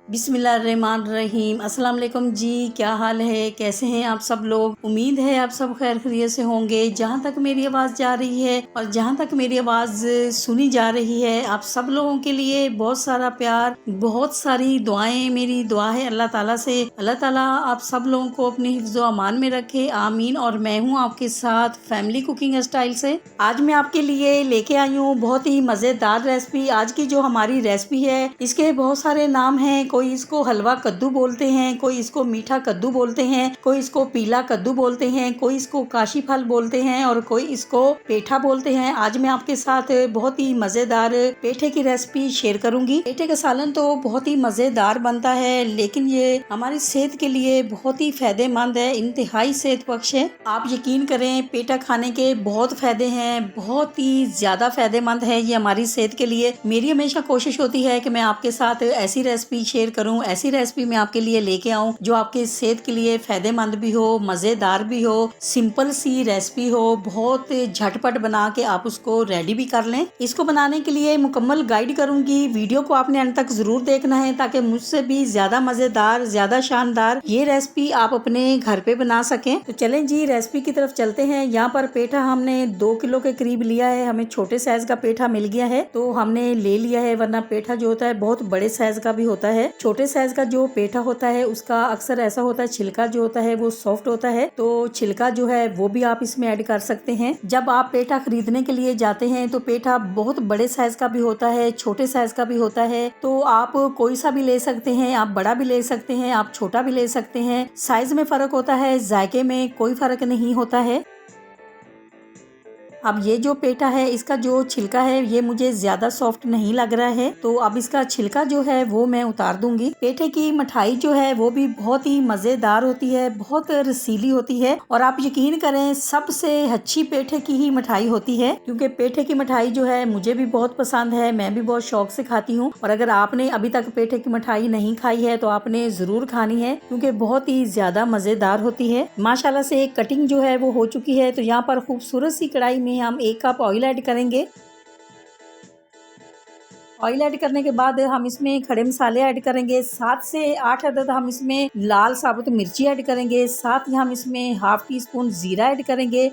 बिस्मिल्लाहिर्रहमानिर्रहीम। अस्सलाम वालेकुम जी, क्या हाल है, कैसे हैं आप सब लोग। उम्मीद है आप सब खैर खैरियत से होंगे। जहाँ तक मेरी आवाज़ जा रही है और जहाँ तक मेरी आवाज़ सुनी जा रही है, आप सब लोगों के लिए बहुत सारा प्यार, बहुत सारी दुआएं। मेरी दुआ है अल्लाह ताला से, अल्लाह ताला आप सब लोगों को अपने हिफ्ज़ो अमान में रखे, आमीन। और मैं हूँ आपके साथ फैमिली कुकिंग स्टाइल से। आज मैं आपके लिए लेके आई हूँ बहुत ही मज़ेदार रेसिपी। आज की जो हमारी रेसिपी है, इसके बहुत सारे नाम हैं। कोई इसको हलवा कद्दू बोलते हैं, कोई इसको मीठा कद्दू बोलते हैं, कोई इसको पीला कद्दू बोलते हैं, कोई इसको काशी फल बोलते हैं और कोई इसको पेठा बोलते हैं। आज मैं आपके साथ बहुत ही मजेदार पेठे की रेसिपी शेयर करूंगी। पेठे का सालन तो बहुत ही मजेदार बनता है, लेकिन ये हमारी सेहत के लिए बहुत ही फायदेमंद है, इंतहाई सेहत बख्श है। आप यकीन करें, पेठा खाने के बहुत फायदे हैं, बहुत ही ज्यादा फायदेमंद है ये हमारी सेहत के लिए। मेरी हमेशा कोशिश होती है कि मैं आपके साथ ऐसी रेसिपी शेयर करूं, ऐसी रेसिपी मैं आपके लिए लेके आऊं जो आपके सेहत के लिए फायदेमंद भी हो, मजेदार भी हो, सिंपल सी रेसिपी हो, बहुत झटपट बना के आप उसको रेडी भी कर लें। इसको बनाने के लिए मुकम्मल गाइड करूंगी, वीडियो को आपने अंत तक जरूर देखना है ताकि मुझसे भी ज्यादा मजेदार, ज्यादा शानदार ये रेसिपी आप अपने घर पे बना सकें। तो चलें जी, रेसिपी की तरफ चलते हैं। यहाँ पर पेठा हमने 2 किलो के करीब लिया है। हमें छोटे साइज का पेठा मिल गया है तो हमने ले लिया है, वरना पेठा जो होता है बहुत बड़े साइज का भी होता है। छोटे साइज का जो पेठा होता है उसका अक्सर ऐसा होता है, छिलका जो होता है वो सॉफ्ट होता है, तो छिलका जो है वो भी आप इसमें ऐड कर सकते हैं। जब आप पेठा खरीदने के लिए जाते हैं तो पेठा बहुत बड़े साइज का भी होता है, छोटे साइज का भी होता है, तो आप कोई सा भी ले सकते हैं। आप बड़ा भी ले सकते हैं, आप छोटा भी ले सकते हैं। साइज में फर्क होता है, जायके में कोई फर्क नहीं होता है। अब ये जो पेठा है, इसका जो छिलका है ये मुझे ज्यादा सॉफ्ट नहीं लग रहा है, तो अब इसका छिलका जो है वो मैं उतार दूंगी। पेठे की मिठाई जो है वो भी बहुत ही मजेदार होती है, बहुत रसीली होती है और आप यकीन करें सबसे अच्छी पेठे की ही मिठाई होती है, क्योंकि पेठे की मिठाई जो है मुझे भी बहुत पसंद है, मैं भी बहुत शौक से खाती हूँ। और अगर आपने अभी तक पेठे की मिठाई नहीं खाई है तो आपने जरूर खानी है, क्योंकि बहुत ही ज्यादा मजेदार होती है। माशाल्लाह से कटिंग जो है वो हो चुकी है। तो यहाँ पर खूबसूरत सी कढ़ाई में हम 1 कप ऑयल ऐड करेंगे। ऑयल ऐड करने के बाद हम इसमें खड़े मसाले ऐड करेंगे। 7 से 8 अदद हम इसमें लाल साबुत मिर्ची ऐड करेंगे। साथ ही हम इसमें हाफ टी स्पून जीरा ऐड करेंगे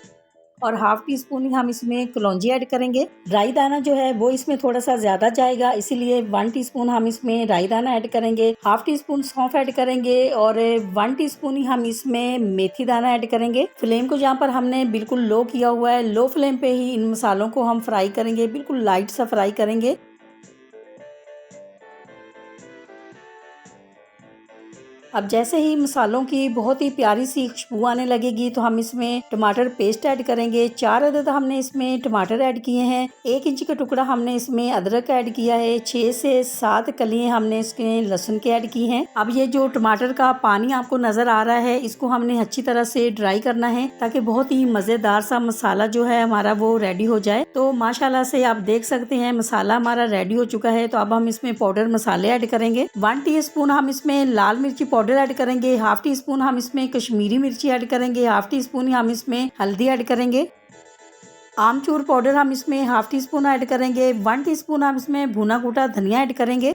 और हाफ टी स्पून ही हम इसमें कलौंजी ऐड करेंगे। राई दाना जो है वो इसमें थोड़ा सा ज्यादा जाएगा, इसीलिए 1 टीस्पून हम इसमें राई दाना ऐड करेंगे। हाफ टी स्पून सौंफ ऐड करेंगे और 1 टीस्पून ही हम इसमें मेथी दाना ऐड करेंगे। फ्लेम को जहाँ पर हमने बिल्कुल लो किया हुआ है, लो फ्लेम पे ही इन मसालों को हम फ्राई करेंगे, बिल्कुल लाइट सा फ्राई करेंगे। अब जैसे ही मसालों की बहुत ही प्यारी सी खुशबू आने लगेगी तो हम इसमें टमाटर पेस्ट ऐड करेंगे। 4 अदद हमने इसमें टमाटर ऐड किए हैं। 1 इंच का टुकड़ा हमने इसमें अदरक ऐड किया है। 6 से 7 कलियां हमने इसके लहसुन के ऐड की हैं। अब ये जो टमाटर का पानी आपको नजर आ रहा है, इसको हमने अच्छी तरह से ड्राई करना है ताकि बहुत ही मजेदार सा मसाला जो है हमारा वो रेडी हो जाए। तो माशाल्लाह से आप देख सकते हैं मसाला हमारा रेडी हो चुका है। तो अब हम इसमें पाउडर मसाले ऐड करेंगे। 1 टीस्पून हम इसमें लाल मिर्ची पाउडर ऐड करेंगे। हाफ टी स्पून हम इसमें कश्मीरी मिर्ची ऐड करेंगे। हाफ टी स्पून हम इसमें हल्दी ऐड करेंगे। आमचूर पाउडर हम इसमें हाफ टी स्पून ऐड करेंगे। 1 टीस्पून हम इसमें भुना कूटा धनिया ऐड करेंगे।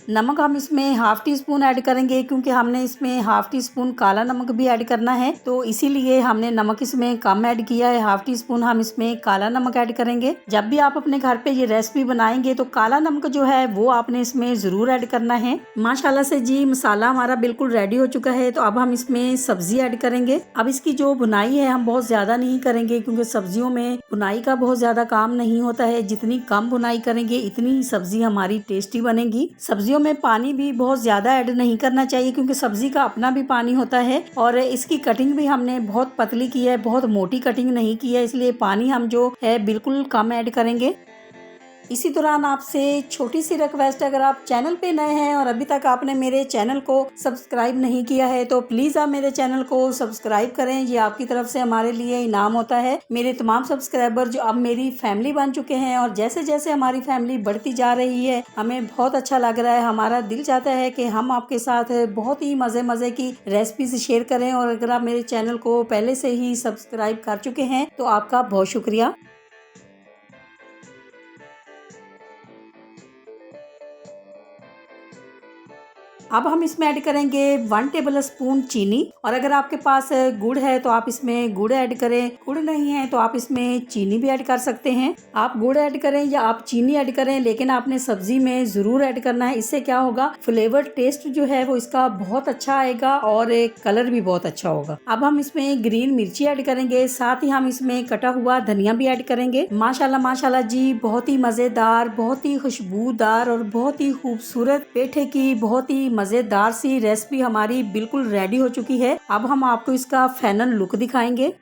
नमक हम इसमें हाफ टी स्पून ऐड करेंगे, क्योंकि हमने इसमें हाफ टी स्पून काला नमक भी ऐड करना है, तो इसीलिए हमने नमक इसमें कम ऐड किया है। हाफ टी स्पून हम इसमें काला नमक ऐड करेंगे। जब भी आप अपने घर पे ये रेसिपी बनाएंगे तो काला नमक जो है वो आपने इसमें जरूर ऐड करना है। माशाल्लाह से जी मसाला हमारा बिल्कुल रेडी हो चुका है। तो अब हम इसमें सब्जी ऐड करेंगे। अब इसकी जो भुनाई है हम बहुत ज्यादा नहीं करेंगे, क्योंकि सब्जियों में भुनाई का बहुत ज्यादा काम नहीं होता है। जितनी कम भुनाई करेंगे इतनी ही सब्जी हमारी टेस्टी बनेगी। सब्जियों में पानी भी बहुत ज्यादा ऐड नहीं करना चाहिए, क्योंकि सब्जी का अपना भी पानी होता है। और इसकी कटिंग भी हमने बहुत पतली की है, बहुत मोटी कटिंग नहीं की है, इसलिए पानी हम जो है बिल्कुल कम ऐड करेंगे। इसी दौरान आपसे छोटी सी रिक्वेस्ट, अगर आप चैनल पे नए हैं और अभी तक आपने मेरे चैनल को सब्सक्राइब नहीं किया है तो प्लीज आप मेरे चैनल को सब्सक्राइब करें। ये आपकी तरफ से हमारे लिए इनाम होता है। मेरे तमाम सब्सक्राइबर जो अब मेरी फैमिली बन चुके हैं और जैसे जैसे हमारी फैमिली बढ़ती जा रही है हमें बहुत अच्छा लग रहा है। हमारा दिल चाहता है कि हम आपके साथ बहुत ही मजे की रेसिपीज शेयर करें। और अगर आप मेरे चैनल को पहले से ही सब्सक्राइब कर चुके हैं तो आपका बहुत शुक्रिया। अब हम इसमें ऐड करेंगे 1 टेबल स्पून चीनी, और अगर आपके पास गुड़ है तो आप इसमें गुड़ ऐड करें, गुड़ नहीं है तो आप इसमें चीनी भी ऐड कर सकते हैं। आप गुड़ ऐड करें या आप चीनी ऐड करें, लेकिन आपने सब्जी में जरूर ऐड करना है। इससे क्या होगा, फ्लेवर टेस्ट जो है वो इसका बहुत अच्छा आएगा और एक कलर भी बहुत अच्छा होगा। अब हम इसमें ग्रीन मिर्ची ऐड करेंगे, साथ ही हम इसमें कटा हुआ धनिया भी ऐड करेंगे। माशाल्लाह माशाल्लाह जी, बहुत ही मजेदार, बहुत ही खुशबूदार और बहुत ही खूबसूरत पेठे की बहुत ही मजेदार सी रेसिपी हमारी बिल्कुल रेडी हो चुकी है। अब हम आपको इसका फाइनल लुक दिखाएंगे।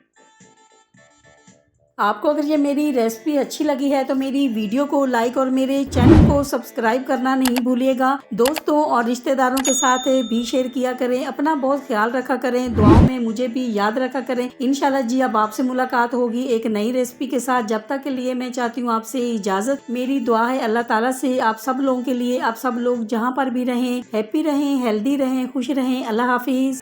आपको अगर ये मेरी रेसिपी अच्छी लगी है तो मेरी वीडियो को लाइक और मेरे चैनल को सब्सक्राइब करना नहीं भूलिएगा। दोस्तों और रिश्तेदारों के साथ भी शेयर किया करें। अपना बहुत ख्याल रखा करें, दुआओं में मुझे भी याद रखा करें। इंशाल्लाह जी अब आपसे मुलाकात होगी एक नई रेसिपी के साथ। जब तक के लिए मैं चाहती हूँ आपसे इजाज़त। मेरी दुआ है अल्लाह ताला से आप सब लोगों के लिए, आप सब लोग जहाँ पर भी रहें हैप्पी रहें, हेल्दी रहें, खुश रहें। अल्लाह हाफिज़।